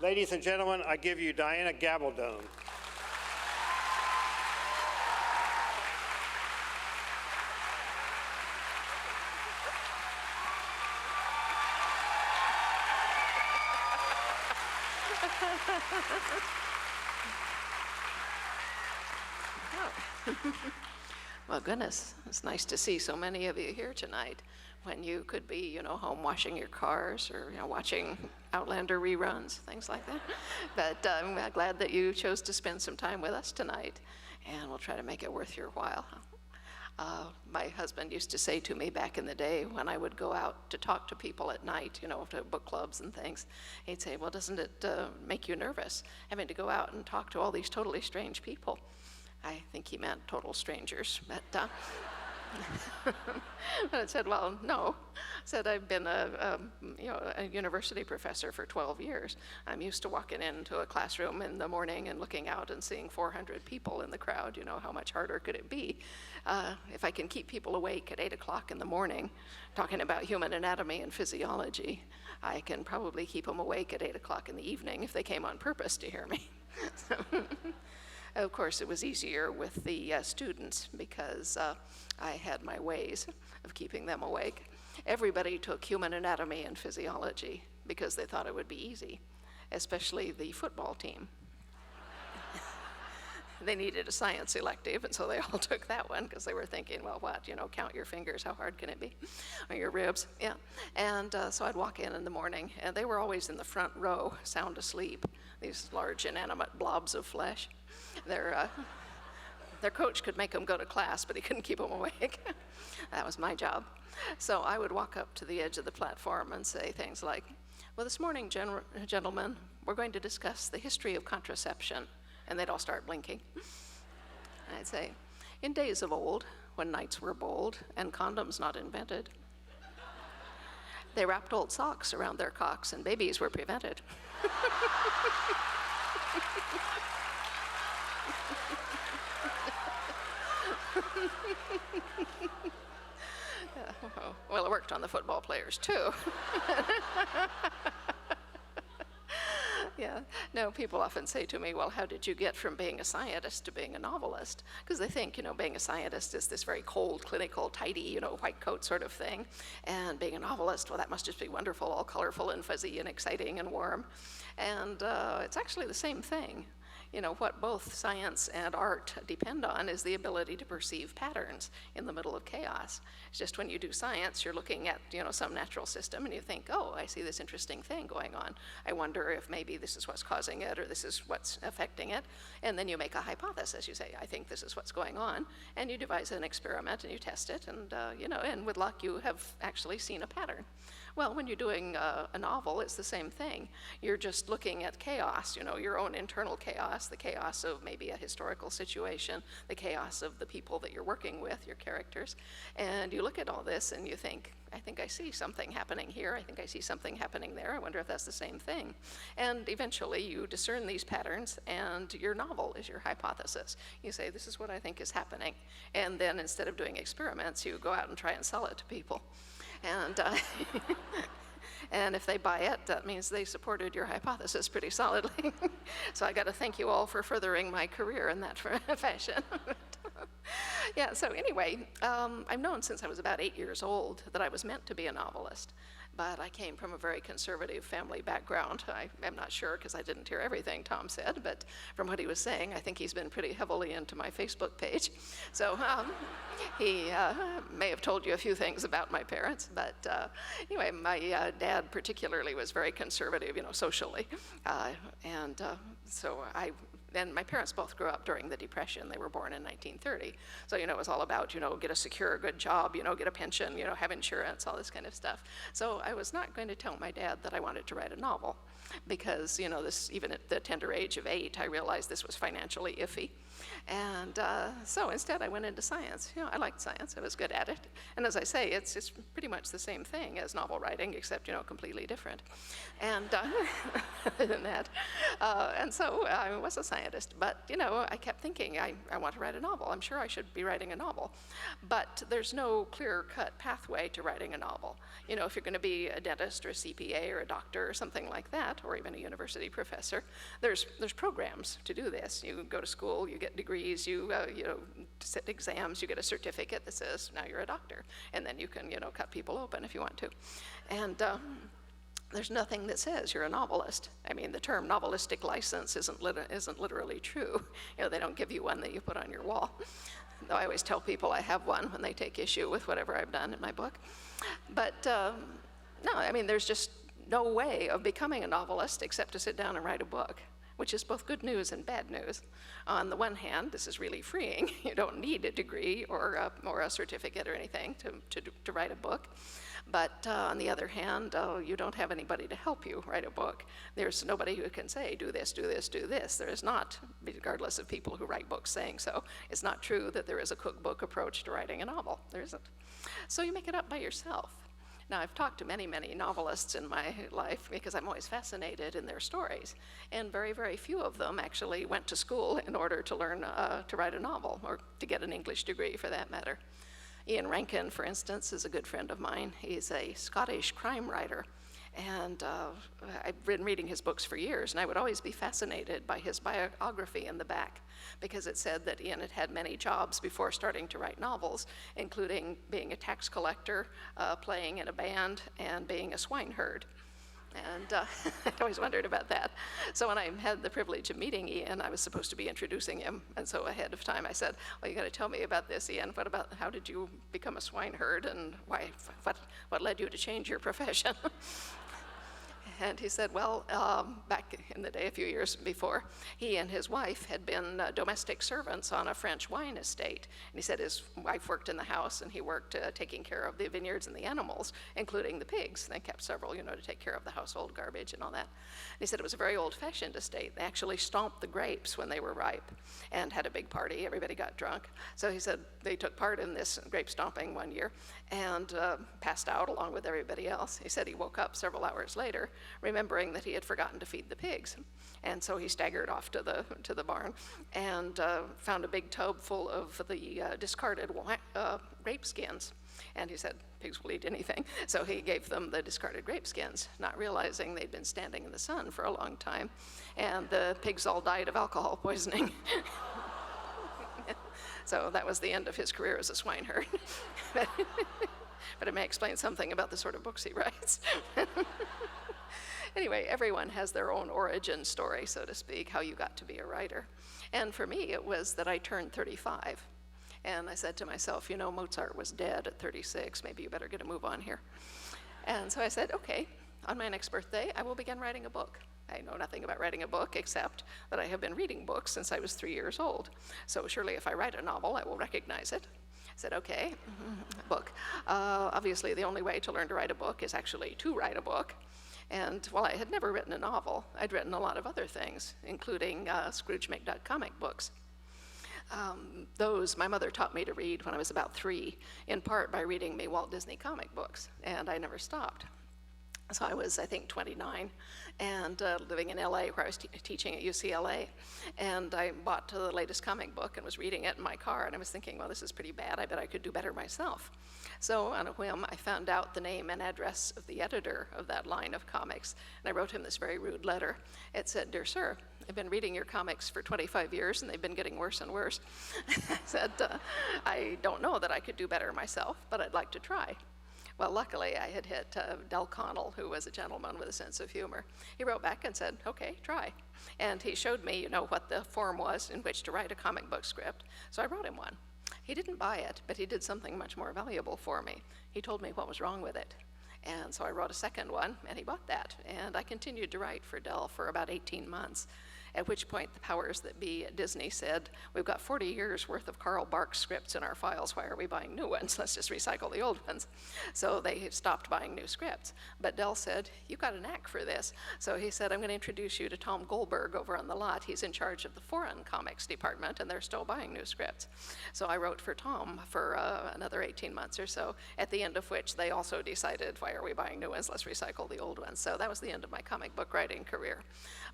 Ladies and gentlemen, I give you Diana Gabaldon. Well, goodness, it's nice to see so many of you here tonight when you could be, home washing your cars or, watching Outlander reruns, things like that. But I'm glad that you chose to spend some time with us tonight, and we'll try to make it worth your while. My husband used to say to me back in the day when I would go out to talk to people at night, to book clubs and things, he'd say, well, doesn't it make you nervous having to go out and talk to all these totally strange people? I think he meant total strangers, but I said, well, no. I said, I've been a university professor for 12 years. I'm used to walking into a classroom in the morning and looking out and seeing 400 people in the crowd. How much harder could it be? If I can keep people awake at 8 o'clock in the morning talking about human anatomy and physiology, I can probably keep them awake at 8 o'clock in the evening if they came on purpose to hear me. Of course, it was easier with the students because I had my ways of keeping them awake. Everybody took human anatomy and physiology because they thought it would be easy, especially the football team. They needed a science elective, and so they all took that one because they were thinking, well, what, count your fingers, how hard can it be? Or your ribs, yeah. And so I'd walk in the morning, and they were always in the front row, sound asleep, these large inanimate blobs of flesh. Their coach could make them go to class, but he couldn't keep them awake. That was my job. So I would walk up to the edge of the platform and say things like, well, this morning, gentlemen, we're going to discuss the history of contraception. And they'd all start blinking. And I'd say, in days of old, when knights were bold and condoms not invented, they wrapped old socks around their cocks and babies were prevented. Well, it worked on the football players too. Yeah, no, people often say to me, well, how did you get from being a scientist to being a novelist? Because they think, being a scientist is this very cold, clinical, tidy, white coat sort of thing. And being a novelist, well, that must just be wonderful, all colorful and fuzzy and exciting and warm. And it's actually the same thing. What both science and art depend on is the ability to perceive patterns in the middle of chaos. It's just when you do science, you're looking at, some natural system and you think, oh, I see this interesting thing going on. I wonder if maybe this is what's causing it or this is what's affecting it. And then you make a hypothesis. You say, I think this is what's going on. And you devise an experiment and you test it. And, and with luck, you have actually seen a pattern. Well, when you're doing a novel, it's the same thing. You're just looking at chaos, your own internal chaos, the chaos of maybe a historical situation, the chaos of the people that you're working with, your characters. And you look at all this and you think, I think I see something happening here. I think I see something happening there. I wonder if that's the same thing. And eventually you discern these patterns and your novel is your hypothesis. You say, this is what I think is happening. And then instead of doing experiments, you go out and try and sell it to people. And and if they buy it, that means they supported your hypothesis pretty solidly. So I got to thank you all for furthering my career in that fashion. Yeah, so anyway, I've known since I was about 8 years old that I was meant to be a novelist. But I came from a very conservative family background. I'm not sure because I didn't hear everything Tom said, but from what he was saying, I think he's been pretty heavily into my Facebook page. So he may have told you a few things about my parents, but anyway, my dad particularly was very conservative, socially. And my parents both grew up during the Depression. They were born in 1930. So, it was all about, get a secure, good job, get a pension, have insurance, all this kind of stuff. So I was not going to tell my dad that I wanted to write a novel because, this, even at the tender age of 8, I realized this was financially iffy. And so instead I went into science. I liked science, I was good at it. And as I say, it's pretty much the same thing as novel writing, except, completely different. And other than that, and so I was a scientist, but, I kept thinking, I want to write a novel. I'm sure I should be writing a novel. But there's no clear-cut pathway to writing a novel. If you're going to be a dentist or a CPA or a doctor or something like that, not, or even a university professor. There's programs to do this. You go to school, you get degrees, you sit exams, you get a certificate that says now you're a doctor, and then you can cut people open if you want to. And there's nothing that says you're a novelist. I mean, the term novelistic license isn't literally true. They don't give you one that you put on your wall. Though I always tell people I have one when they take issue with whatever I've done in my book. But no, I mean, there's just no way of becoming a novelist except to sit down and write a book, which is both good news and bad news. On the one hand, this is really freeing. You don't need a degree or a certificate or anything to write a book. But on the other hand, you don't have anybody to help you write a book. There's nobody who can say, do this, do this, do this. There is not, regardless of people who write books saying so. It's not true that there is a cookbook approach to writing a novel. There isn't. So you make it up by yourself. Now, I've talked to many, many novelists in my life because I'm always fascinated in their stories. And very, very few of them actually went to school in order to learn to write a novel, or to get an English degree for that matter. Ian Rankin, for instance, is a good friend of mine. He's a Scottish crime writer. And I've been reading his books for years, and I would always be fascinated by his biography in the back, because it said that Ian had had many jobs before starting to write novels, including being a tax collector, playing in a band, and being a swineherd. And I always wondered about that. So when I had the privilege of meeting Ian, I was supposed to be introducing him. And so ahead of time I said, well, you got to tell me about this, Ian. How did you become a swineherd, and what led you to change your profession? And he said, well, back in the day, a few years before, he and his wife had been domestic servants on a French wine estate. And he said his wife worked in the house, and he worked taking care of the vineyards and the animals, including the pigs. They kept several, to take care of the household garbage and all that. And he said it was a very old-fashioned estate. They actually stomped the grapes when they were ripe and had a big party. Everybody got drunk. So he said they took part in this grape stomping one year and passed out along with everybody else. He said he woke up several hours later, remembering that he had forgotten to feed the pigs. And so he staggered off to the barn and found a big tub full of the discarded grape skins. And he said, pigs will eat anything. So he gave them the discarded grape skins, not realizing they'd been standing in the sun for a long time. And the pigs all died of alcohol poisoning. So that was the end of his career as a swineherd. But it may explain something about the sort of books he writes. Anyway, everyone has their own origin story, so to speak, how you got to be a writer. And for me, it was that I turned 35. And I said to myself, Mozart was dead at 36. Maybe you better get a move on here. And so I said, okay, on my next birthday, I will begin writing a book. I know nothing about writing a book except that I have been reading books since I was 3 years old. So surely if I write a novel, I will recognize it. I said, okay, book. Obviously, the only way to learn to write a book is actually to write a book. And while I had never written a novel, I'd written a lot of other things, including Scrooge McDuck comic books. Those my mother taught me to read when I was about 3, in part by reading me Walt Disney comic books, and I never stopped. So I was, I think, 29, and living in LA, where I was teaching at UCLA. And I bought the latest comic book and was reading it in my car, and I was thinking, well, this is pretty bad. I bet I could do better myself. So on a whim, I found out the name and address of the editor of that line of comics, and I wrote him this very rude letter. It said, "Dear sir, I've been reading your comics for 25 years, and they've been getting worse and worse." I said, I don't know that I could do better myself, but I'd like to try. Well, luckily, I had hit Del Connell, who was a gentleman with a sense of humor. He wrote back and said, okay, try. And he showed me, what the form was in which to write a comic book script. So I wrote him one. He didn't buy it, but he did something much more valuable for me. He told me what was wrong with it. And so I wrote a second one, and he bought that. And I continued to write for Del for about 18 months. At which point the powers that be at Disney said, we've got 40 years worth of Carl Barks scripts in our files. Why are we buying new ones? Let's just recycle the old ones. So they stopped buying new scripts. But Del said, you've got a knack for this. So he said, I'm going to introduce you to Tom Goldberg over on the lot. He's in charge of the foreign comics department, and they're still buying new scripts. So I wrote for Tom for another 18 months or so, at the end of which they also decided, why are we buying new ones? Let's recycle the old ones. So that was the end of my comic book writing career.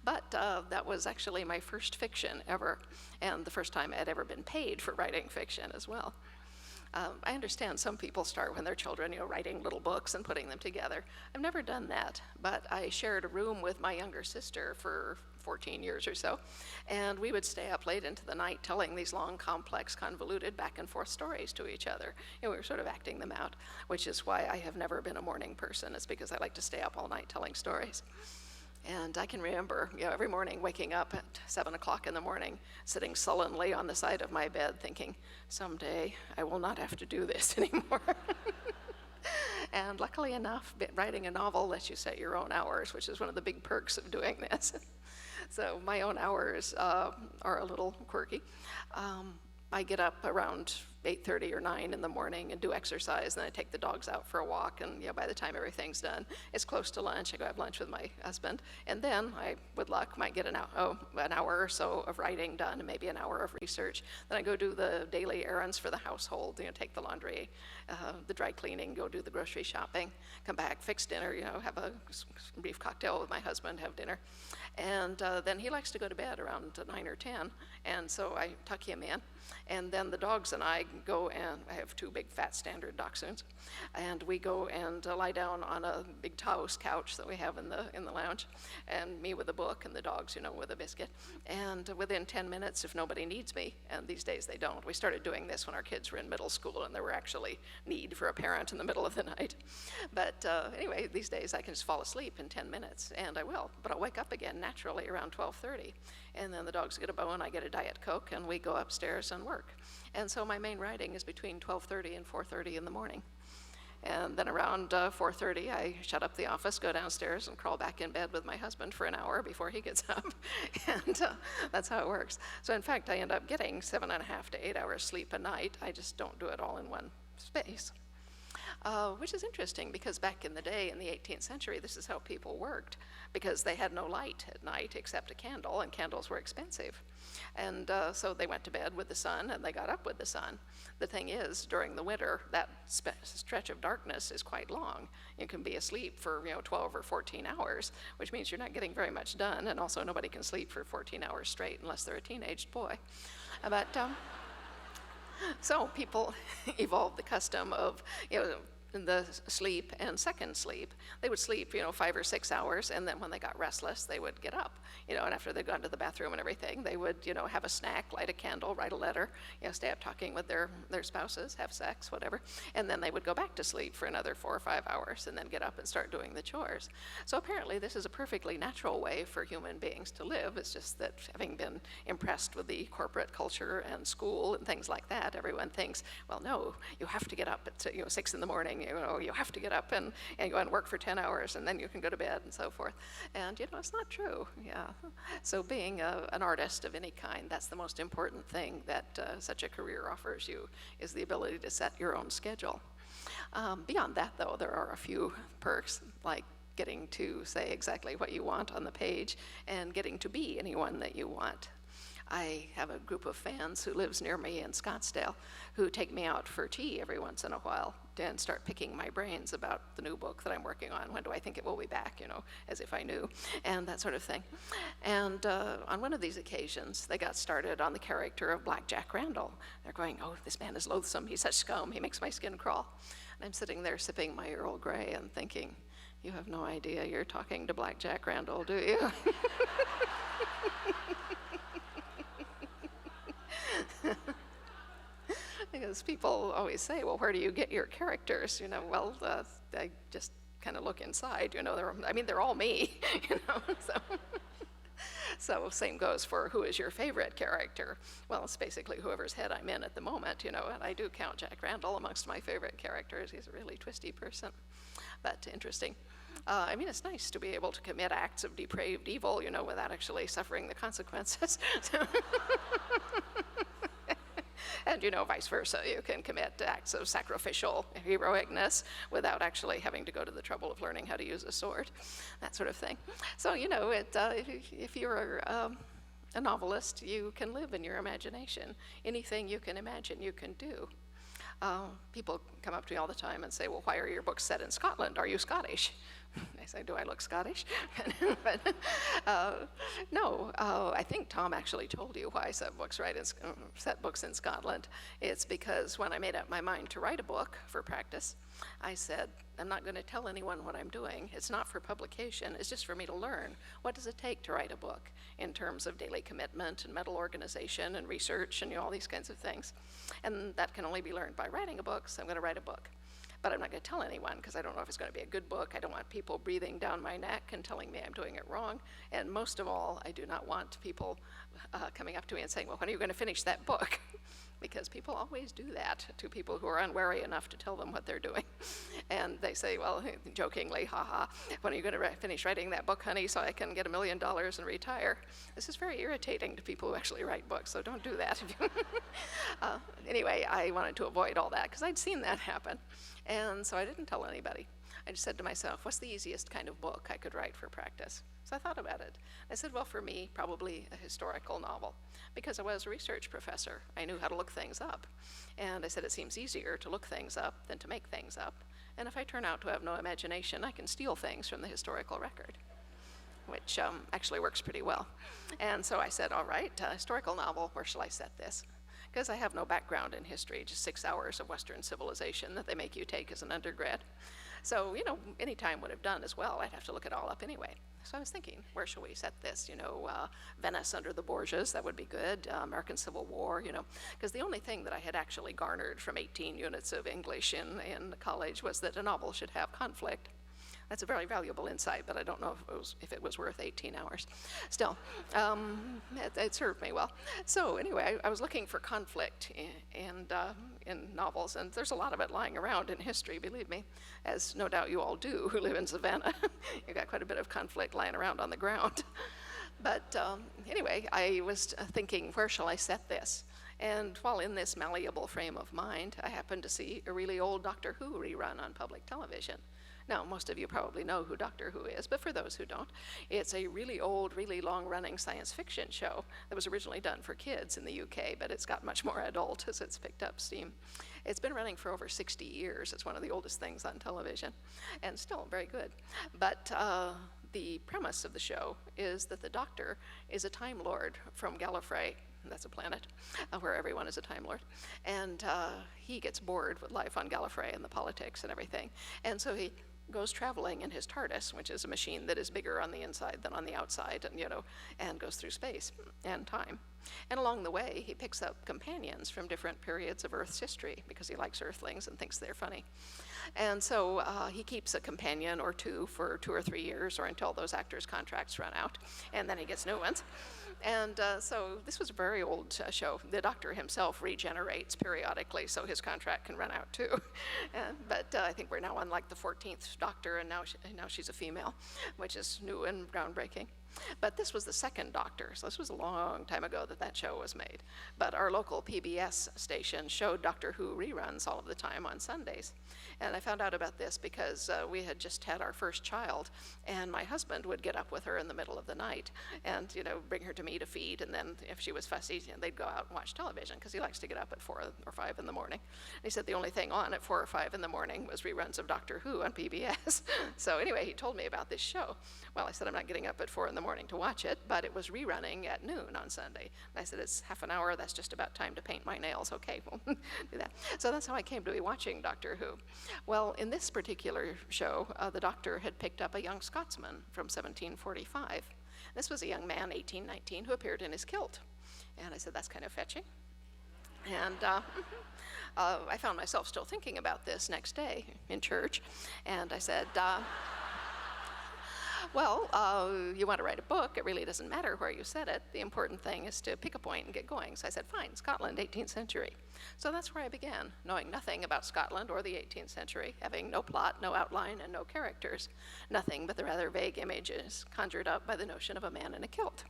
But that was actually my first fiction ever, and the first time I'd ever been paid for writing fiction as well. I understand some people start when they're children, writing little books and putting them together. I've never done that, but I shared a room with my younger sister for 14 years or so, and we would stay up late into the night telling these long, complex, convoluted back and forth stories to each other. We were sort of acting them out, which is why I have never been a morning person. It's because I like to stay up all night telling stories. And I can remember, every morning waking up at 7 o'clock in the morning, sitting sullenly on the side of my bed thinking, someday I will not have to do this anymore. And luckily enough, writing a novel lets you set your own hours, which is one of the big perks of doing this. So my own hours are a little quirky. I get up around 8:30 or 9 in the morning and do exercise, and then I take the dogs out for a walk, and by the time everything's done, it's close to lunch. I go have lunch with my husband, and then I, with luck, might get an hour or so of writing done, and maybe an hour of research. Then I go do the daily errands for the household, take the laundry, the dry cleaning, go do the grocery shopping, come back, fix dinner, have a brief cocktail with my husband, have dinner. And then he likes to go to bed around 9 or 10, and so I tuck him in. And then the dogs and I go, and I have 2 big fat standard dachshunds, and we go and lie down on a big Taos couch that we have in the lounge, and me with a book and the dogs, with a biscuit. And within 10 minutes, if nobody needs me, and these days they don't. We started doing this when our kids were in middle school, and there were actually need for a parent in the middle of the night. But anyway, these days I can just fall asleep in 10 minutes, and I will. But I'll wake up again naturally around 12:30. And then the dogs get a bone, I get a Diet Coke, and we go upstairs and work. And so my main writing is between 12:30 and 4:30 in the morning. And then around 4:30, I shut up the office, go downstairs, and crawl back in bed with my husband for an hour before he gets up. And that's how it works. So in fact, I end up getting 7.5 to 8 hours sleep a night. I just don't do it all in one space. Which is interesting, because back in the day, in the 18th century, this is how people worked, because they had no light at night except a candle, and candles were expensive. And so they went to bed with the sun, and they got up with the sun. The thing is, during the winter, that stretch of darkness is quite long. You can be asleep for 12 or 14 hours, which means you're not getting very much done, and also nobody can sleep for 14 hours straight unless they're a teenaged boy. But so people evolved the custom of, the sleep and second sleep. They would sleep, 5 or 6 hours, and then when they got restless, they would get up, and after they'd gone to the bathroom and everything, they would, have a snack, light a candle, write a letter, stay up talking with their spouses, have sex, whatever, and then they would go back to sleep for another 4 or 5 hours, and then get up and start doing the chores. So apparently this is a perfectly natural way for human beings to live. It's just that, having been impressed with the corporate culture and school and things like that, everyone thinks, well, no, you have to get up at 6 in the morning. You have to get up and go and work for 10 hours, and then you can go to bed and so forth. And, it's not true, So being an artist of any kind, that's the most important thing that such a career offers you, is the ability to set your own schedule. Beyond that, though, there are a few perks, like getting to say exactly what you want on the page and getting to be anyone that you want. I have a group of fans who lives near me in Scottsdale who take me out for tea every once in a while and start picking my brains about the new book that I'm working on. When do I think it will be back, as if I knew, and that sort of thing. And on one of these occasions, they got started on the character of Black Jack Randall. They're going, oh, this man is loathsome, he's such scum, he makes my skin crawl. And I'm sitting there sipping my Earl Grey and thinking, you have no idea you're talking to Black Jack Randall, do you? Because people always say, well, where do you get your characters? Well, I just kind of look inside, they're all me, So same goes for who is your favorite character. Well, it's basically whoever's head I'm in at the moment, and I do count Jack Randall amongst my favorite characters. He's a really twisty person, but interesting. It's nice to be able to commit acts of depraved evil, without actually suffering the consequences. And, vice versa. You can commit acts of sacrificial heroicness without actually having to go to the trouble of learning how to use a sword, that sort of thing. So, if you're a novelist, you can live in your imagination. Anything you can imagine, you can do. People come up to me all the time and say, well, why are your books set in Scotland? Are you Scottish? I say, do I look Scottish? But, no, I think Tom actually told you why I set books in Scotland. It's because when I made up my mind to write a book for practice, I said, I'm not going to tell anyone what I'm doing. It's not for publication. It's just for me to learn. What does it take to write a book in terms of daily commitment and mental organization and research and all these kinds of things? And that can only be learned by writing a book, so I'm going to write a book. But I'm not going to tell anyone because I don't know if it's going to be a good book. I don't want people breathing down my neck and telling me I'm doing it wrong. And most of all, I do not want people coming up to me and saying, well, when are you going to finish that book? Because people always do that to people who are unwary enough to tell them what they're doing. And they say, well, jokingly, haha, when are you going to finish writing that book, honey, so I can get $1 million and retire? This is very irritating to people who actually write books, so don't do that. Anyway, I wanted to avoid all that because I'd seen that happen. And so I didn't tell anybody. I just said to myself, what's the easiest kind of book I could write for practice? So I thought about it. I said, well, for me, probably a historical novel, because I was a research professor. I knew how to look things up. And I said, it seems easier to look things up than to make things up. And if I turn out to have no imagination, I can steal things from the historical record, which actually works pretty well. And so I said, all right, historical novel, where shall I set this? Because I have no background in history, just 6 hours of Western civilization that they make you take as an undergrad. So, any time would have done as well. I'd have to look it all up anyway. So I was thinking, where shall we set this? Venice under the Borgias, that would be good. American Civil War, because the only thing that I had actually garnered from 18 units of English in college was that a novel should have conflict. That's a very valuable insight, but I don't know if it was worth 18 hours. Still, it served me well. So anyway, I was looking for conflict in novels, and there's a lot of it lying around in history, believe me, as no doubt you all do who live in Savannah. You've got quite a bit of conflict lying around on the ground. But anyway, I was thinking, where shall I set this? And while in this malleable frame of mind, I happened to see a really old Doctor Who rerun on public television. Now, most of you probably know who Doctor Who is, but for those who don't, it's a really old, really long-running science fiction show that was originally done for kids in the UK, but it's got much more adult as it's picked up steam. It's been running for over 60 years. It's one of the oldest things on television, and still very good. But the premise of the show is that the Doctor is a Time Lord from Gallifrey. That's a planet where everyone is a Time Lord. And he gets bored with life on Gallifrey and the politics and everything. And so he goes traveling in his TARDIS, which is a machine that is bigger on the inside than on the outside, and goes through space and time. And along the way, he picks up companions from different periods of Earth's history because he likes Earthlings and thinks they're funny. And so he keeps a companion or two for 2 or 3 years or until those actors' contracts run out, and then he gets new ones. And so this was a very old show. The Doctor himself regenerates periodically, so his contract can run out too. But I think we're now on like the 14th Doctor, and now she's a female, which is new and groundbreaking. But this was the second Doctor, so this was a long time ago that show was made. But our local PBS station showed Doctor Who reruns all of the time on Sundays. And I found out about this because we had just had our first child, and my husband would get up with her in the middle of the night and, bring her to me to feed, and then if she was fussy, they'd go out and watch television because he likes to get up at 4 or 5 in the morning. And he said the only thing on at 4 or 5 in the morning was reruns of Doctor Who on PBS. So anyway, he told me about this show. Well, I said, I'm not getting up at 4 in the morning to watch it, but it was rerunning at noon on Sunday. And I said, it's half an hour, that's just about time to paint my nails. Okay, we'll do that. So that's how I came to be watching Doctor Who. Well, in this particular show, the Doctor had picked up a young Scotsman from 1745. This was a young man, 18, 19, who appeared in his kilt. And I said, that's kind of fetching. And I found myself still thinking about this next day in church. And I said, well, you want to write a book, it really doesn't matter where you set it. The important thing is to pick a point and get going. So I said, fine, Scotland, 18th century. So that's where I began, knowing nothing about Scotland or the 18th century, having no plot, no outline, and no characters. Nothing but the rather vague images conjured up by the notion of a man in a kilt,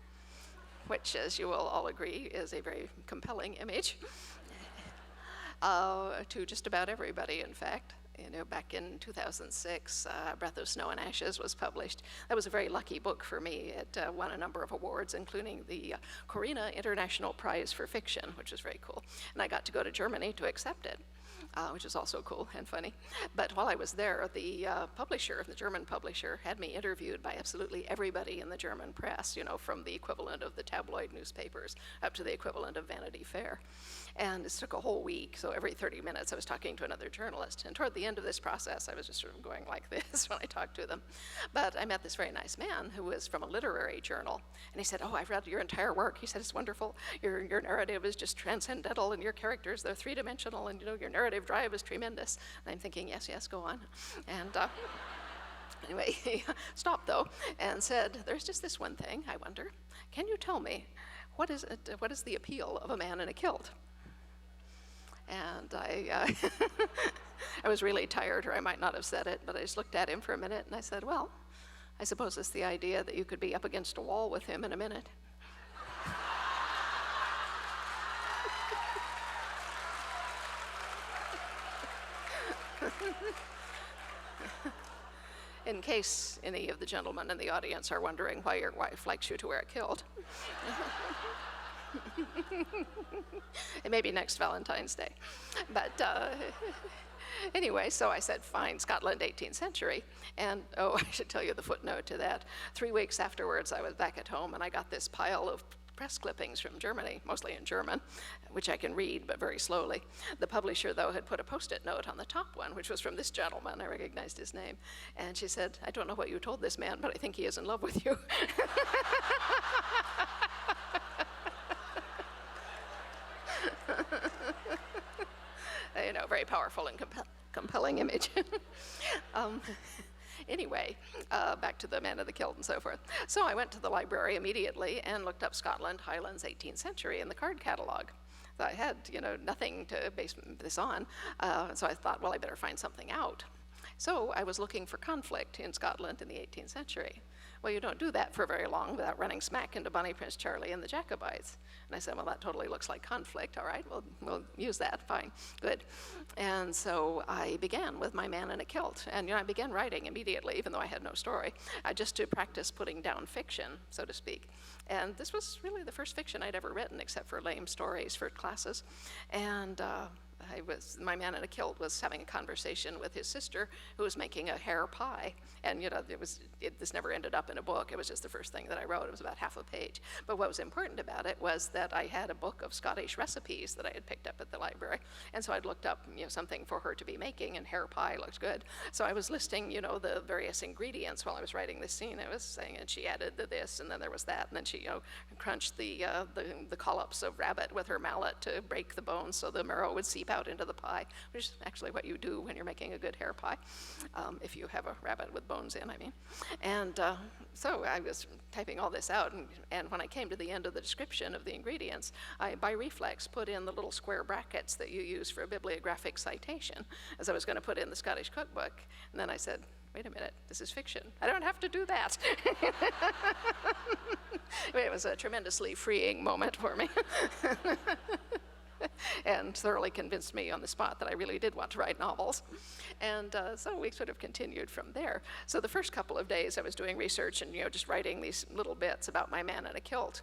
which, as you will all agree, is a very compelling image to just about everybody, in fact. Back in 2006, Breath of Snow and Ashes was published. That was a very lucky book for me. It won a number of awards, including the Corina International Prize for Fiction, which was very cool. And I got to go to Germany to accept it. which is also cool and funny. But while I was there, the publisher, the German publisher, had me interviewed by absolutely everybody in the German press, from the equivalent of the tabloid newspapers up to the equivalent of Vanity Fair. And this took a whole week, so every 30 minutes I was talking to another journalist. And toward the end of this process, I was just sort of going like this when I talked to them. But I met this very nice man who was from a literary journal. And he said, "Oh, I've read your entire work." He said, "It's wonderful. Your narrative is just transcendental, and your characters, they're three-dimensional, and your narrative drive is tremendous." And I'm thinking, yes, go on. And anyway, he stopped, though, and said, "There's just this one thing, I wonder. Can you tell me, what is the appeal of a man in a kilt?" And I I was really tired, or I might not have said it, but I just looked at him for a minute, and I said, "Well, I suppose it's the idea that you could be up against a wall with him in a minute." In case any of the gentlemen in the audience are wondering why your wife likes you to wear a kilt. And maybe next Valentine's Day. But anyway, so I said, fine, Scotland, 18th century. And, oh, I should tell you the footnote to that. 3 weeks afterwards, I was back at home, and I got this pile of press clippings from Germany, mostly in German, which I can read, but very slowly. The publisher, though, had put a Post-it note on the top one, which was from this gentleman. I recognized his name. And she said, "I don't know what you told this man, but I think he is in love with you." Very powerful and compelling image. Anyway, back to the man of the kilt and so forth. So I went to the library immediately and looked up Scotland, Highlands, 18th century in the card catalog. So I had, nothing to base this on. So I thought, well, I better find something out. So I was looking for conflict in Scotland in the 18th century. Well, you don't do that for very long without running smack into Bonnie Prince Charlie and the Jacobites. And I said, well, that totally looks like conflict. All right, we'll use that. Fine, good. And so I began with my man in a kilt. And I began writing immediately, even though I had no story, just to practice putting down fiction, so to speak. And this was really the first fiction I'd ever written, except for lame stories for classes. And my man in a kilt was having a conversation with his sister, who was making a hare pie. And this never ended up in a book. It was just the first thing that I wrote. It was about half a page. But what was important about it was that I had a book of Scottish recipes that I had picked up at the library. And so I'd looked up something for her to be making, and hare pie looked good. So I was listing the various ingredients while I was writing this scene. I was saying, and she added this, and then there was that, and then she crunched the collops of rabbit with her mallet to break the bones so the marrow would seep out into the pie, which is actually what you do when you're making a good hare pie, if you have a rabbit with bones in, I mean. And so I was typing all this out, and when I came to the end of the description of the ingredients, I, by reflex, put in the little square brackets that you use for a bibliographic citation, as I was going to put in the Scottish cookbook. And then I said, wait a minute, this is fiction. I don't have to do that. It was a tremendously freeing moment for me. And thoroughly convinced me on the spot that I really did want to write novels. And so we sort of continued from there. So the first couple of days I was doing research and just writing these little bits about my man in a kilt,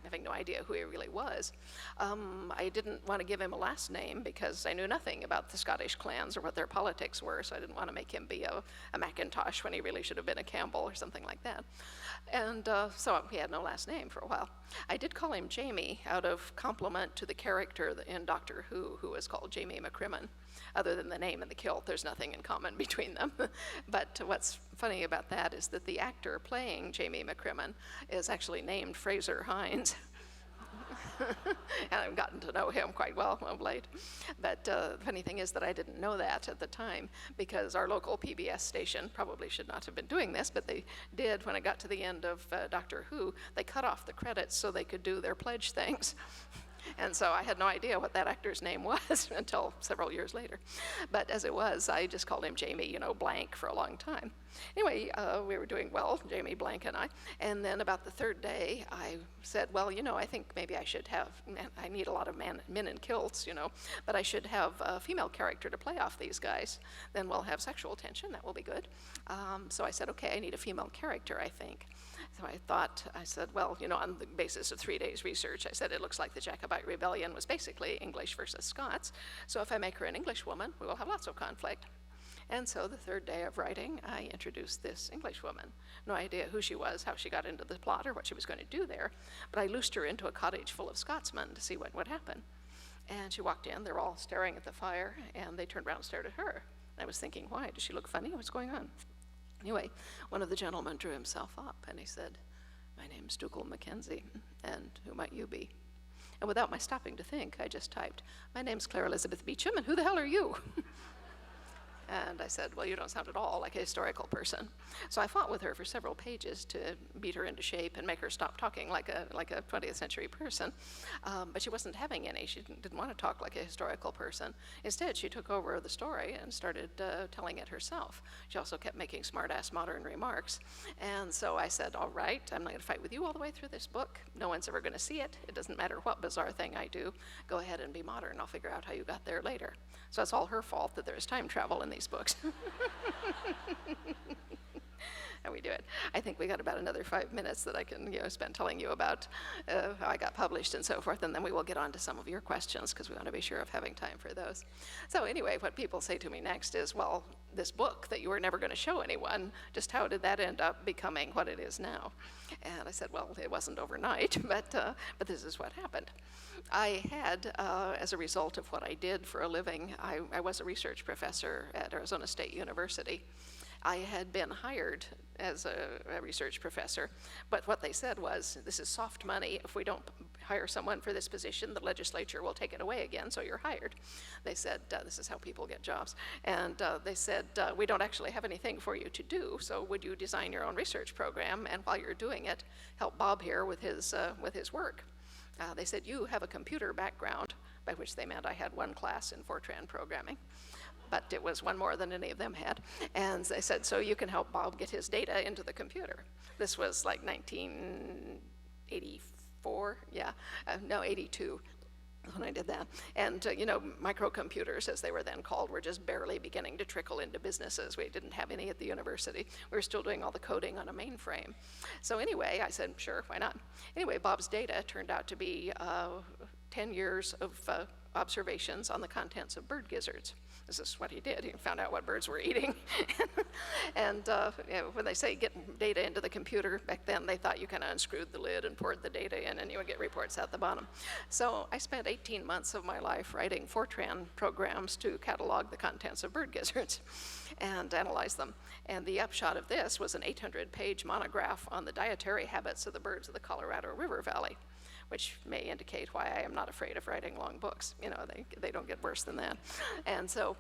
having no idea who he really was. I didn't want to give him a last name because I knew nothing about the Scottish clans or what their politics were, so I didn't want to make him be a Mackintosh when he really should have been a Campbell or something like that. And so he had no last name for a while. I did call him Jamie out of compliment to the character in Doctor Who was called Jamie McCrimmon. Other than the name and the kilt, there's nothing in common between them. But what's funny about that is that the actor playing Jamie McCrimmon is actually named Fraser Hines. And I've gotten to know him quite well of late. But the funny thing is that I didn't know that at the time, because our local PBS station probably should not have been doing this, but they did. When I got to the end of Doctor Who, they cut off the credits so they could do their pledge things. And so I had no idea what that actor's name was until several years later. But as it was, I just called him Jamie, Blank, for a long time. Anyway, we were doing well, Jamie Blank and I. And then about the third day, I said, well, I think maybe I need a lot of men in kilts, but I should have a female character to play off these guys. Then we'll have sexual tension, that will be good. So I said, okay, I need a female character, I think. So I said, well, on the basis of 3 days research, I said, it looks like the Jacobites Jacobite rebellion was basically English versus Scots. So if I make her an Englishwoman, we will have lots of conflict. And so the third day of writing, I introduced this Englishwoman. No idea who she was, how she got into the plot, or what she was going to do there. But I loosed her into a cottage full of Scotsmen to see what would happen. And she walked in, they were all staring at the fire, and they turned around and stared at her. I was thinking, why? Does she look funny? What's going on? Anyway, one of the gentlemen drew himself up, and he said, "My name's Dougal Mackenzie, and who might you be?" And without my stopping to think, I just typed, "My name's Claire Elizabeth Beecham, and who the hell are you?" And I said, "Well, you don't sound at all like a historical person." So I fought with her for several pages to beat her into shape and make her stop talking like a 20th century person. But she wasn't having any. She didn't want to talk like a historical person. Instead, she took over the story and started telling it herself. She also kept making smart-ass modern remarks. And so I said, "All right, I'm not going to fight with you all the way through this book. No one's ever going to see it. It doesn't matter what bizarre thing I do. Go ahead and be modern. I'll figure out how you got there later." So it's all her fault that there's time travel in these books. How we do it. I think we got about another 5 minutes that I can spend telling you about how I got published and so forth, and then we will get on to some of your questions because we want to be sure of having time for those. So anyway, what people say to me next is, "Well, this book that you were never going to show anyone, just how did that end up becoming what it is now?" And I said, "Well, it wasn't overnight, but this is what happened." I had, as a result of what I did for a living, I was a research professor at Arizona State University. I had been hired as a research professor, but what they said was, "This is soft money. If we don't hire someone for this position, the legislature will take it away again, so you're hired." They said, this is how people get jobs. And they said, "We don't actually have anything for you to do, so would you design your own research program, and while you're doing it, help Bob here with his work?" They said, "You have a computer background," by which they meant I had one class in Fortran programming, but it was one more than any of them had. And they said, "So you can help Bob get his data into the computer." This was like 1984, 82 when I did that. And microcomputers, as they were then called, were just barely beginning to trickle into businesses. We didn't have any at the university. We were still doing all the coding on a mainframe. So anyway, I said, sure, why not? Anyway, Bob's data turned out to be 10 years of observations on the contents of bird gizzards. This is what he did. He found out what birds were eating. And when they say get data into the computer, back then they thought you kind of unscrewed the lid and poured the data in and you would get reports out the bottom. So I spent 18 months of my life writing Fortran programs to catalog the contents of bird gizzards and analyze them. And the upshot of this was an 800-page monograph on the dietary habits of the birds of the Colorado River Valley, which may indicate why I am not afraid of writing long books. They don't get worse than that. And so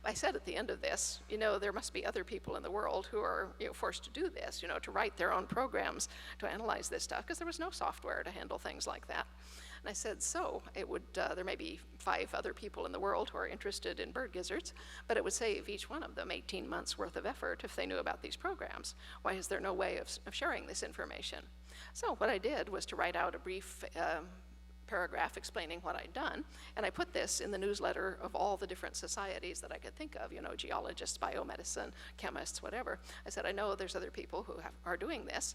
I said at the end of this, there must be other people in the world who are forced to do this, to write their own programs to analyze this stuff, because there was no software to handle things like that. And I said, so it would, there may be 5 other people in the world who are interested in bird gizzards, but it would save each one of them 18 months worth of effort if they knew about these programs. Why is there no way of sharing this information? So what I did was to write out a brief paragraph explaining what I'd done, and I put this in the newsletter of all the different societies that I could think of, geologists, biomedicine, chemists, whatever. I said, I know there's other people who are doing this.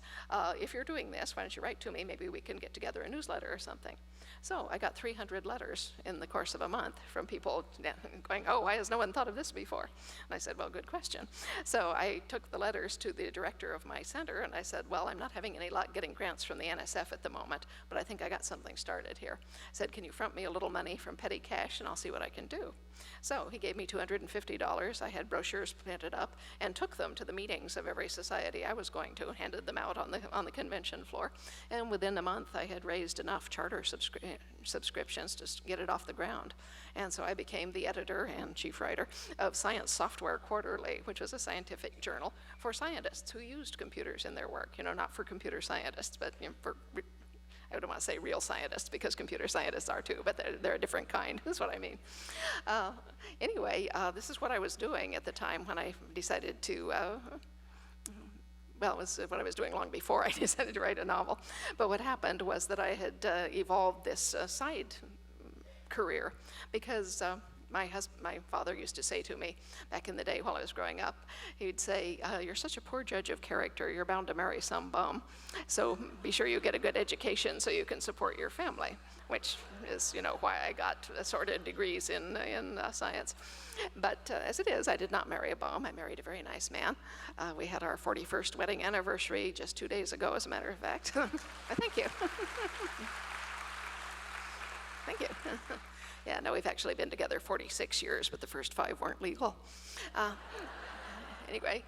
If you're doing this, why don't you write to me? Maybe we can get together a newsletter or something. So I got 300 letters in the course of a month from people going, oh, why has no one thought of this before? And I said, well, good question. So I took the letters to the director of my center, and I said, well, I'm not having any luck getting grants from the NSF at the moment, but I think I got something started here. I said, can you front me a little money from petty cash, and I'll see what I can do. So he gave me $250. I had brochures printed up and took them to the meetings of every society I was going to, and handed them out on the convention floor. And within a month, I had raised enough charter subscriptions to get it off the ground. And so I became the editor and chief writer of Science Software Quarterly, which was a scientific journal for scientists who used computers in their work. Not for computer scientists, but for I don't want to say real scientists, because computer scientists are too, but they're a different kind, is what I mean. Anyway, this is what I was doing at the time when I decided to, well, it was what I was doing long before I decided to write a novel. But what happened was that I had evolved this side career, because my father used to say to me back in the day while I was growing up, he'd say, "You're such a poor judge of character, you're bound to marry some bum. So be sure you get a good education so you can support your family," which is, why I got assorted degrees in science. But as it is, I did not marry a bum. I married a very nice man. We had our 41st wedding anniversary just 2 days ago, as a matter of fact. Thank you. Thank you. Yeah, no, we've actually been together 46 years, but the first 5 weren't legal. Anyway,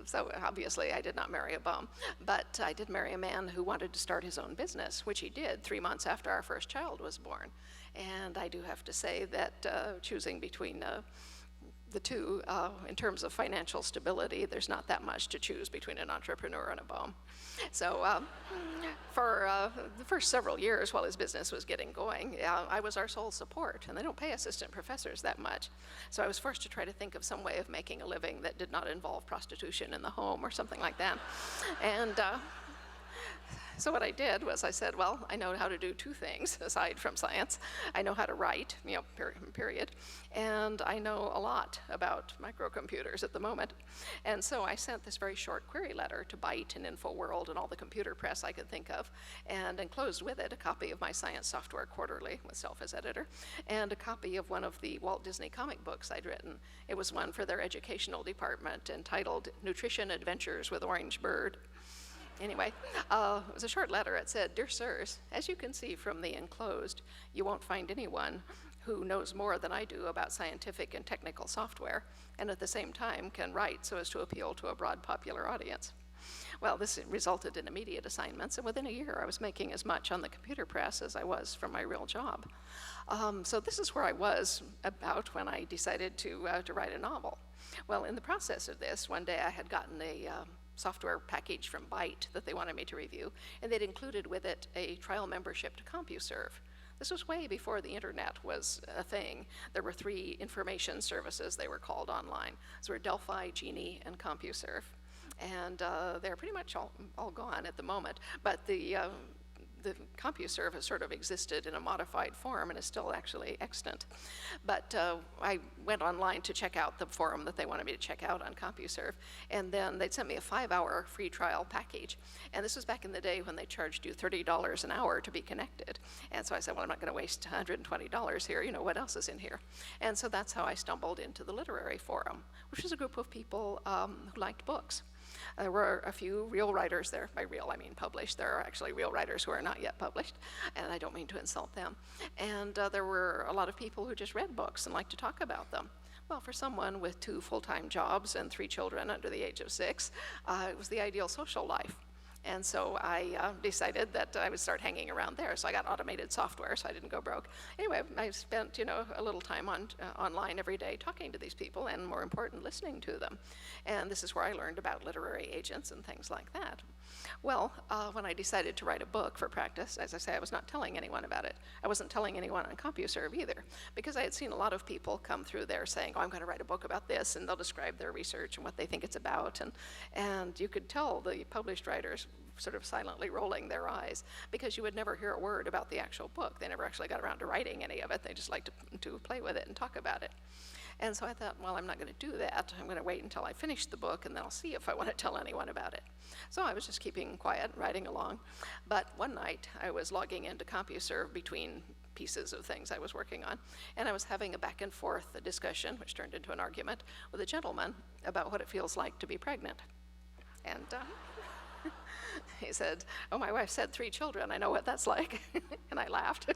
so obviously I did not marry a bum, but I did marry a man who wanted to start his own business, which he did 3 months after our first child was born. And I do have to say that choosing between the two, in terms of financial stability, there's not that much to choose between an entrepreneur and a bum. So for the first several years while his business was getting going, I was our sole support, and they don't pay assistant professors that much. So I was forced to try to think of some way of making a living that did not involve prostitution in the home or something like that. And so what I did was I said, well, I know how to do 2 things aside from science. I know how to write, period, and I know a lot about microcomputers at the moment. And so I sent this very short query letter to Byte and InfoWorld and all the computer press I could think of, and enclosed with it a copy of my Science Software Quarterly, myself as editor, and a copy of one of the Walt Disney comic books I'd written. It was one for their educational department entitled Nutrition Adventures with Orange Bird. Anyway, it was a short letter. It said, "Dear sirs, as you can see from the enclosed, you won't find anyone who knows more than I do about scientific and technical software, and at the same time can write so as to appeal to a broad popular audience." Well, this resulted in immediate assignments, and within a year I was making as much on the computer press as I was from my real job. So this is where I was about when I decided to write a novel. Well, in the process of this, one day I had gotten a software package from Byte that they wanted me to review, and they'd included with it a trial membership to CompuServe. This was way before the internet was a thing. There were 3 information services, they were called online. So were Delphi, Genie, and CompuServe. And they're pretty much all gone at the moment, but the CompuServe has sort of existed in a modified form and is still actually extant. But I went online to check out the forum that they wanted me to check out on CompuServe, and then they'd sent me a 5-hour free trial package. And this was back in the day when they charged you $30 an hour to be connected. And so I said, well, I'm not going to waste $120 here. What else is in here? And so that's how I stumbled into the literary forum, which is a group of people who liked books. There were a few real writers there. By real, I mean published. There are actually real writers who are not yet published, and I don't mean to insult them. And there were a lot of people who just read books and liked to talk about them. Well, for someone with 2 full-time jobs and 3 children under the age of 6, it was the ideal social life. And so I decided that I would start hanging around there. So I got automated software, so I didn't go broke. Anyway, I spent, a little time online every day talking to these people, and more important, listening to them. And this is where I learned about literary agents and things like that. Well, when I decided to write a book for practice, as I say, I was not telling anyone about it. I wasn't telling anyone on CompuServe either, because I had seen a lot of people come through there saying, oh, I'm going to write a book about this, and they'll describe their research and what they think it's about. And you could tell the published writers sort of silently rolling their eyes, because you would never hear a word about the actual book. They never actually got around to writing any of it. They just liked to play with it and talk about it. And so I thought, well, I'm not going to do that. I'm going to wait until I finish the book, and then I'll see if I want to tell anyone about it. So I was just keeping quiet, writing along. But one night, I was logging into CompuServe between pieces of things I was working on, and I was having a back and forth discussion, which turned into an argument, with a gentleman about what it feels like to be pregnant. And he said, oh, my wife said 3 children. I know what that's like. And I laughed.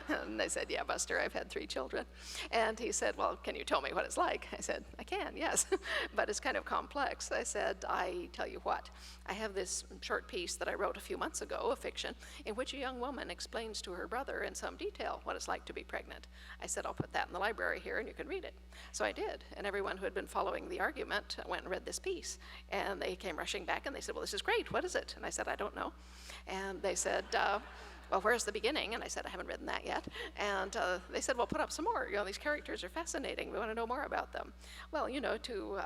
And I said, yeah, Buster, I've had 3 children. And he said, well, can you tell me what it's like? I said, I can, yes. But it's kind of complex. I said, I tell you what, I have this short piece that I wrote a few months ago, a fiction, in which a young woman explains to her brother in some detail what it's like to be pregnant. I said, I'll put that in the library here and you can read it. So I did. And everyone who had been following the argument went and read this piece. And they came rushing back and they said, well, this is great. What is it? And I said, I don't know. And they said, well, where's the beginning? And I said, I haven't written that yet. And they said, well, put up some more. These characters are fascinating. We want to know more about them. Well, to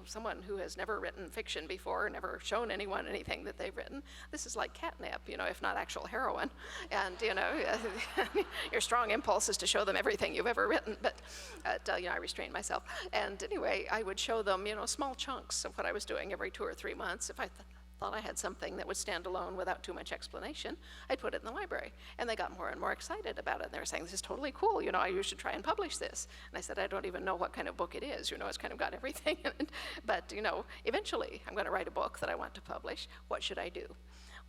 someone who has never written fiction before, never shown anyone anything that they've written, this is like catnip, if not actual heroin. And, your strong impulse is to show them everything you've ever written. But, I restrained myself. And anyway, I would show them, small chunks of what I was doing every 2 or 3 months. If I thought I had something that would stand alone without too much explanation, I'd put it in the library. And they got more and more excited about it. They were saying, this is totally cool, you should try and publish this. And I said, I don't even know what kind of book it is, it's kind of got everything in it. But, eventually I'm going to write a book that I want to publish. What should I do?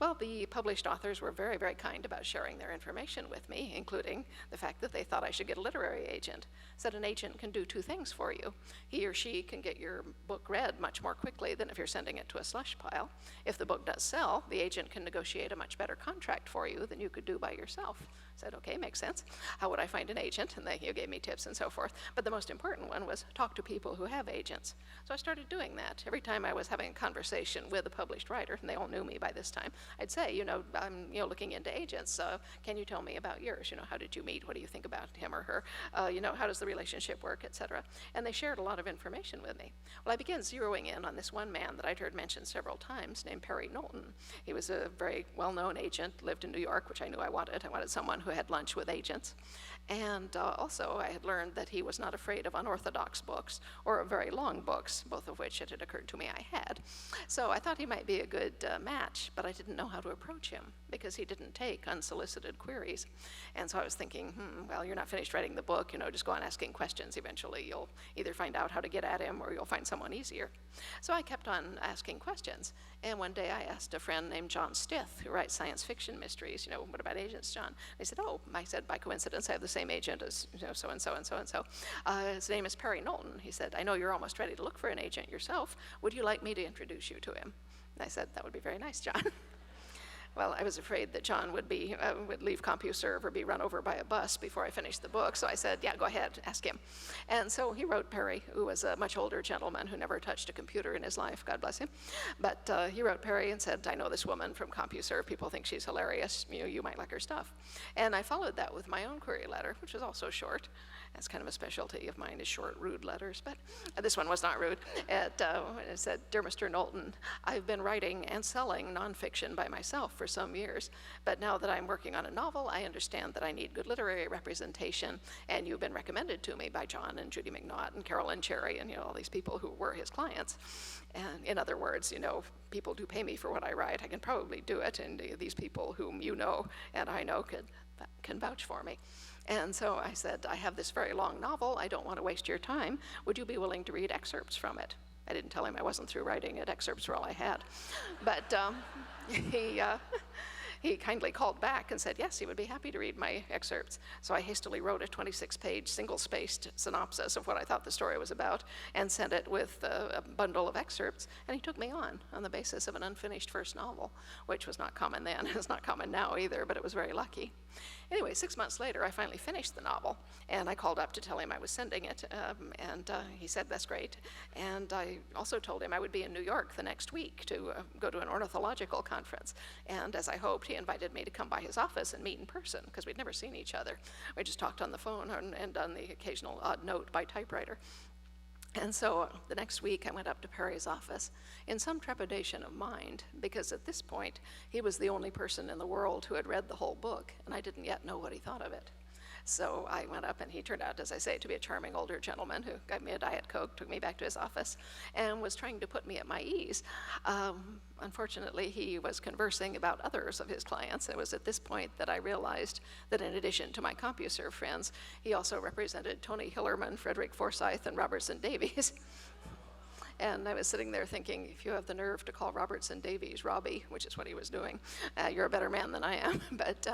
Well, the published authors were very, very kind about sharing their information with me, including the fact that they thought I should get a literary agent. Said an agent can do 2 things for you. He or she can get your book read much more quickly than if you're sending it to a slush pile. If the book does sell, the agent can negotiate a much better contract for you than you could do by yourself. Said, okay, makes sense. How would I find an agent? And they gave me tips and so forth. But the most important one was talk to people who have agents. So I started doing that. Every time I was having a conversation with a published writer, and they all knew me by this time, I'd say, I'm looking into agents. Can you tell me about yours? How did you meet? What do you think about him or her? How does the relationship work, et cetera? And they shared a lot of information with me. Well, I began zeroing in on this one man that I'd heard mentioned several times named Perry Knowlton. He was a very well-known agent, lived in New York, which I knew I wanted. I wanted someone who had lunch with agents. And also I had learned that he was not afraid of unorthodox books or of very long books, both of which it had occurred to me I had. So I thought he might be a good match, but I didn't know how to approach him because he didn't take unsolicited queries. And so I was thinking, well, you're not finished writing the book, just go on asking questions. Eventually you'll either find out how to get at him or you'll find someone easier. So I kept on asking questions. And one day I asked a friend named John Stith, who writes science fiction mysteries, what about agents, John? He said, I said, by coincidence, I have the same agent as so-and-so and so-and-so. His name is Perry Knowlton. He said, I know you're almost ready to look for an agent yourself. Would you like me to introduce you to him? And I said, that would be very nice, John. Well, I was afraid that John would leave CompuServe or be run over by a bus before I finished the book, so I said, yeah, go ahead, ask him. And so he wrote Perry, who was a much older gentleman who never touched a computer in his life, God bless him. But he wrote Perry and said, I know this woman from CompuServe, people think she's hilarious, you might like her stuff. And I followed that with my own query letter, which was also short. That's kind of a specialty of mine, is short, rude letters, but this one was not rude. It said, Dear Mr. Knowlton, I've been writing and selling nonfiction by myself for some years, but now that I'm working on a novel, I understand that I need good literary representation, and you've been recommended to me by John and Judy McNaught and Carolyn Cherry and all these people who were his clients. And in other words, people do pay me for what I write. I can probably do it, and these people whom you know and I know can vouch for me. And so I said, I have this very long novel. I don't want to waste your time. Would you be willing to read excerpts from it? I didn't tell him I wasn't through writing it. Excerpts were all I had. But he kindly called back and said, yes, he would be happy to read my excerpts. So I hastily wrote a 26-page, single-spaced synopsis of what I thought the story was about and sent it with a bundle of excerpts. And he took me on the basis of an unfinished first novel, which was not common then. It's not common now either, but it was very lucky. Anyway, 6 months later, I finally finished the novel, and I called up to tell him I was sending it, and he said, that's great. And I also told him I would be in New York the next week to go to an ornithological conference. And as I hoped, he invited me to come by his office and meet in person, because we'd never seen each other. We just talked on the phone and on the occasional odd note by typewriter. And so the next week I went up to Perry's office in some trepidation of mind, because at this point he was the only person in the world who had read the whole book, and I didn't yet know what he thought of it. So I went up, and he turned out, as I say, to be a charming older gentleman who got me a Diet Coke, took me back to his office, and was trying to put me at my ease. Unfortunately, he was conversing about others of his clients. It was at this point that I realized that in addition to my CompuServe friends, he also represented Tony Hillerman, Frederick Forsyth, and Robertson Davies. And I was sitting there thinking, if you have the nerve to call Robertson Davies Robbie, which is what he was doing, you're a better man than I am. But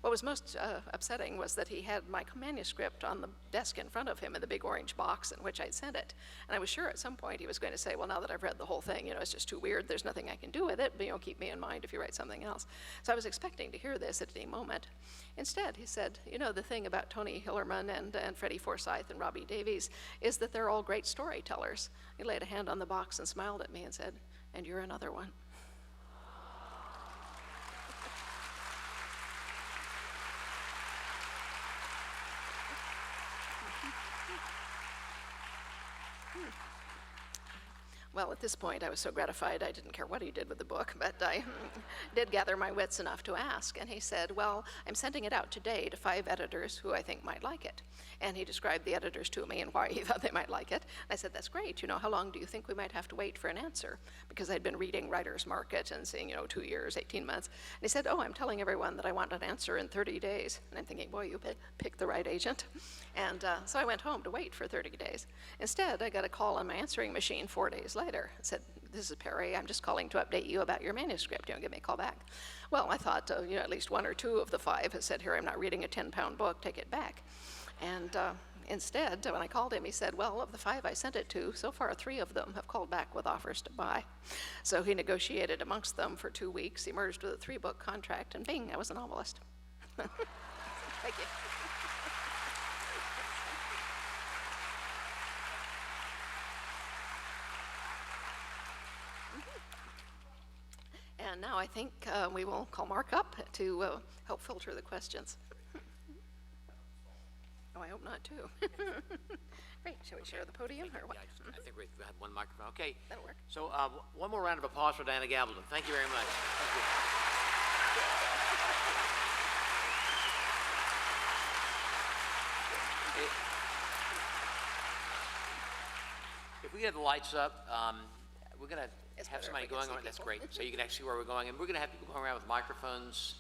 what was most upsetting was that he had my manuscript on the desk in front of him in the big orange box in which I'd sent it. And I was sure at some point he was going to say, well, now that I've read the whole thing, it's just too weird, there's nothing I can do with it, but keep me in mind if you write something else. So I was expecting to hear this at any moment. Instead, he said, the thing about Tony Hillerman and Freddie Forsyth and Robbie Davies is that they're all great storytellers. He laid a hand on the box and smiled at me and said, and you're another one. Well, at this point, I was so gratified, I didn't care what he did with the book, but I did gather my wits enough to ask. And he said, well, I'm sending it out today to 5 editors who I think might like it. And he described the editors to me and why he thought they might like it. I said, that's great. You know, how long do you think we might have to wait for an answer? Because I'd been reading Writer's Market and seeing, 2 years, 18 months. And he said, oh, I'm telling everyone that I want an answer in 30 days. And I'm thinking, boy, you picked the right agent. And so I went home to wait for 30 days. Instead, I got a call on my answering machine 4 days later. It said, this is Perry, I'm just calling to update you about your manuscript. Give me a call back. Well, I thought, at least 1 or 2 of the 5 had said, here, I'm not reading a 10-pound book, take it back. And instead, when I called him, he said, well, of the 5 I sent it to, so far 3 of them have called back with offers to buy. So he negotiated amongst them for 2 weeks, emerged with a 3-book contract, and bing, I was a novelist. Thank you. And now I think we will call Mark up to help filter the questions. Oh, I hope not, too. Great. Shall we share the podium or what? Yeah, I think we have one microphone. Okay. That'll work. So one more round of applause for Diana Gabaldon. Thank you very much. Thank you. If we get the lights up, we're going to have somebody going around. That's great. So you can actually see where we're going. And we're going to have people going around with microphones.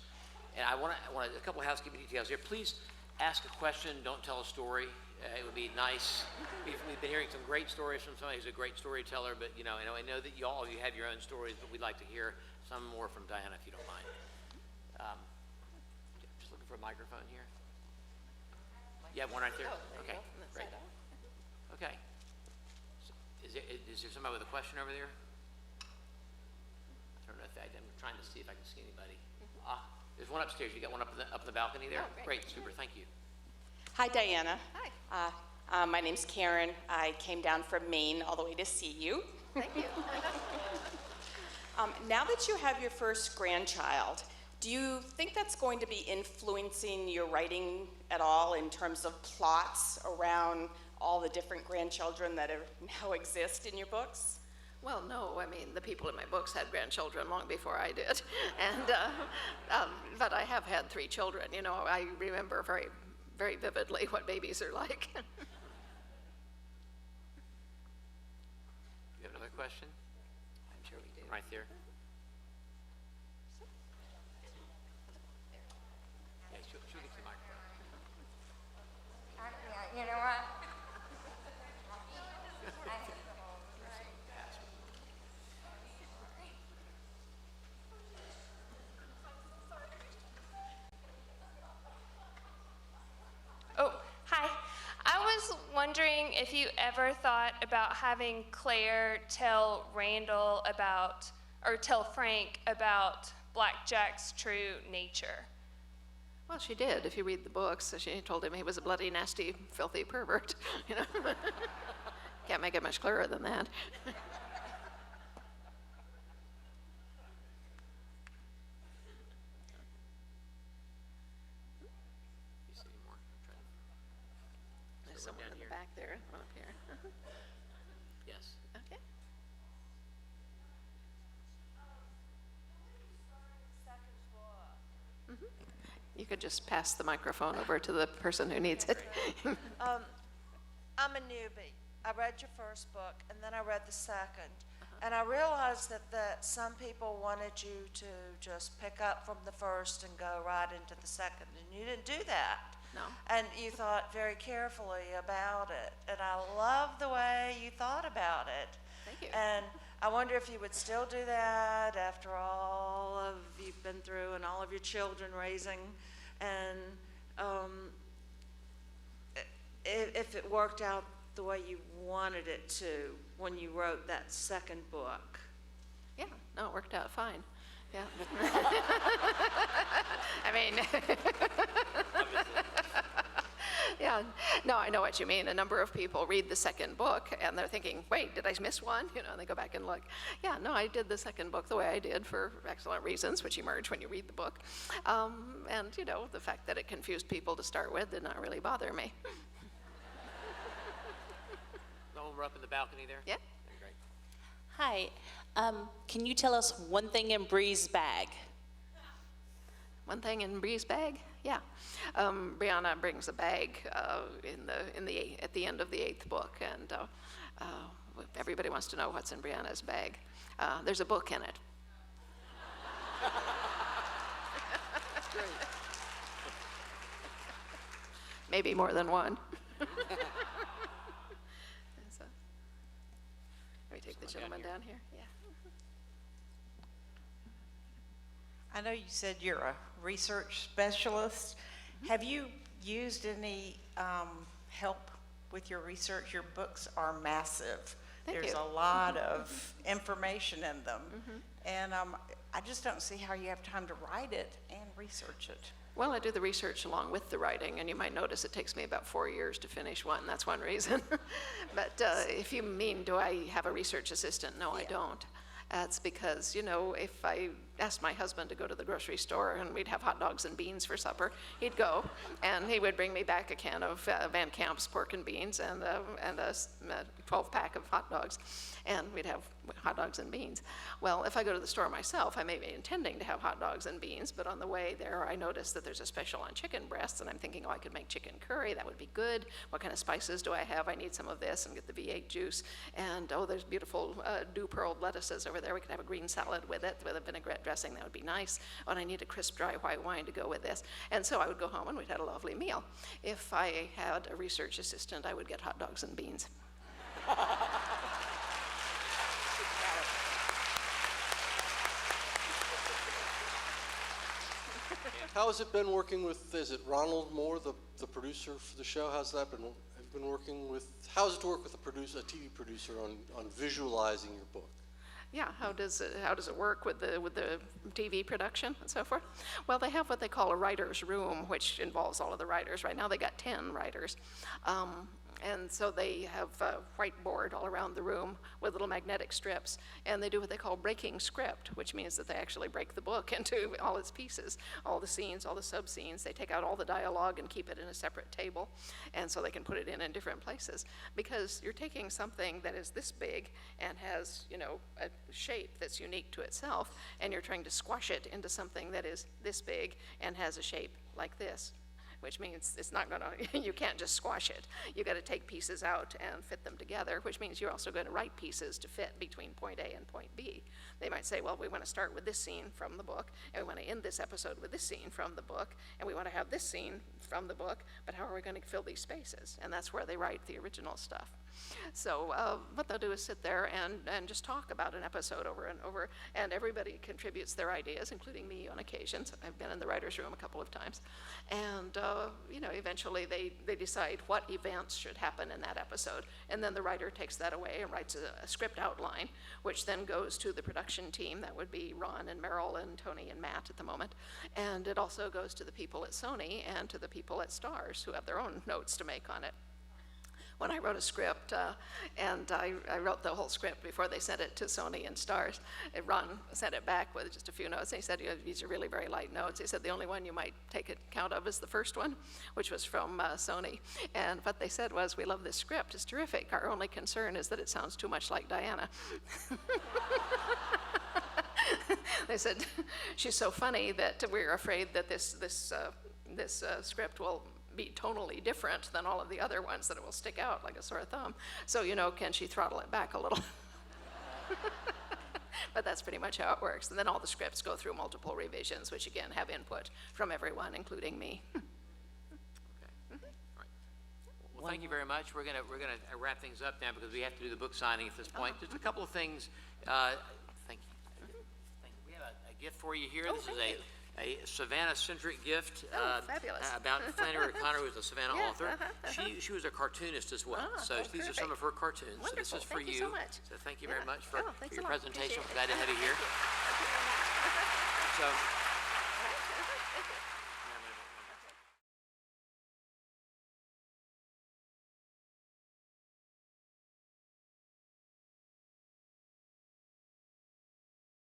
And I want a couple of housekeeping details here. Please ask a question. Don't tell a story. It would be nice. We've been hearing some great stories from somebody who's a great storyteller. But, I know that all of you have your own stories, but we'd like to hear some more from Diana, if you don't mind. Just looking for a microphone here. Yeah, one right there. Okay, great. Okay. So is there somebody with a question over there? I don't know if I'm trying to see if I can see anybody. There's one upstairs. You got one up in the balcony there? Oh, great. Super, thank you. Hi, Diana. Hi. My name's Karen. I came down from Maine all the way to see you. Thank you. Now that you have your first grandchild, do you think that's going to be influencing your writing at all in terms of plots around all the different grandchildren that now exist in your books? Well, no. I mean, the people in my books had grandchildren long before I did. And, but I have had 3 children. I remember very, very vividly what babies are like. You have another question? I'm sure we do. Right there. Yeah, she'll get you the microphone. You know what? Oh, hi. I was wondering if you ever thought about having Claire tell Randall about, or tell Frank about Black Jack's true nature. Well, she did. If you read the books, she told him he was a bloody, nasty, filthy pervert. Can't make it much clearer than that. You see any more? There's So one someone down in the here. back there, one up here. Yes. Okay. You could just pass the microphone over to the person who needs it. I'm a newbie. I read your first book, and then I read the second. And I realized that some people wanted you to just pick up from the first and go right into the second, and you didn't do that. No. And you thought very carefully about it. And I love the way you thought about it. Thank you. And I wonder if you would still do that after all of you've been through and all of your children raising, and if it worked out the way you wanted it to when you wrote that second book. Yeah, no, it worked out fine. Yeah. I mean, yeah, no, I know what you mean. A number of people read the second book and they're thinking, wait, did I miss one? And they go back and look. Yeah, no, I did the second book the way I did for excellent reasons, which emerge when you read the book. And, the fact that it confused people to start with did not really bother me. No one up in the balcony there? Yeah. Great. Hi. Can you tell us one thing in Bree's bag? One thing in Bree's bag? Yeah. Brianna brings a bag at the end of the 8th book, and everybody wants to know what's in Brianna's bag. There's a book in it. Maybe more than one. So, let me take the gentleman down here. Yeah. I know you said you're a research specialist. Have you used any help with your research? Your books are massive. Thank There's you. a lot of information in them. And I just don't see how you have time to write it and research it. Well, I do the research along with the writing, and you might notice it takes me about 4 years to finish one. That's one reason. But if you mean, do I have a research assistant? No, I don't. That's because, you know, if I asked my husband to go to the grocery store and we'd have hot dogs and beans for supper, he'd go, and he would bring me back a can of Van Camp's pork and beans and a 12-pack of hot dogs, and we'd have hot dogs and beans. Well, if I go to the store myself, I may be intending to have hot dogs and beans, but on the way there, I noticed that there's a special on chicken breasts, and I'm thinking, oh, I could make chicken curry. That would be good. What kind of spices do I have? I need some of this, and get the V8 juice. And, oh, there's beautiful dew-pearled lettuces over there. We could have a green salad with it, with a vinaigrette dressing. That would be nice. Oh, and I need a crisp, dry white wine to go with this. And so I would go home, and we'd had a lovely meal. If I had a research assistant, I would get hot dogs and beans. How has it been working with, is it Ronald Moore, the producer for the show? How's that been? Have you been working with, how does it work with a TV producer on visualizing your book? Yeah, how does it work with the TV production and so forth? Well, they have what they call a writer's room, which involves all of the writers. Right now they got 10 writers. And so they have a whiteboard all around the room with little magnetic strips, and they do what they call breaking script, which means that they actually break the book into all its pieces, all the scenes, all the sub-scenes. They take out all the dialogue and keep it in a separate table, and so they can put it in different places. Because you're taking something that is this big and has, you know, a shape that's unique to itself, and you're trying to squash it into something that is this big and has a shape like this, which means it's not gonna, you can't just squash it. You gotta take pieces out and fit them together, which means you're also gonna write pieces to fit between point A and point B. They might say, well, we wanna start with this scene from the book, and we wanna end this episode with this scene from the book, and we wanna have this scene from the book, but how are we gonna fill these spaces? And that's where they write the original stuff. So what they'll do is sit there and just talk about an episode over and over, and everybody contributes their ideas, including me on occasions. I've been in the writer's room a couple of times. And you know, eventually they decide what events should happen in that episode, and then the writer takes that away and writes a script outline, which then goes to the production team. That would be Ron and Merrill and Tony and Matt at the moment. And it also goes to the people at Sony and to the people at Starz, who have their own notes to make on it. When I wrote a script, and I wrote the whole script before they sent it to Sony and Starz, Ron sent it back with just a few notes. And he said, these are really very light notes. He said, the only one you might take account of is the first one, which was from Sony. And what they said was, we love this script, it's terrific. Our only concern is that it sounds too much like Diana. They said, she's so funny that we're afraid that this script will be tonally different than all of the other ones, that it will stick out like a sore thumb. So, you know, can she throttle it back a little? But that's pretty much how it works. And then all the scripts go through multiple revisions, which again have input from everyone, including me. Okay. All right. Well, thank you very much. We're gonna wrap things up now because we have to do the book signing at this point. Just a couple of things. Thank you. We have a gift for you here. This is a Savannah-centric gift Fabulous. About Flannery O'Connor, who's a Savannah Yeah, author. She was a cartoonist as well. So these are some of her cartoons. So this Wonderful. is for Thank you so much. So thank you very much for Thanks your a lot. presentation. Appreciate Glad to have you here. So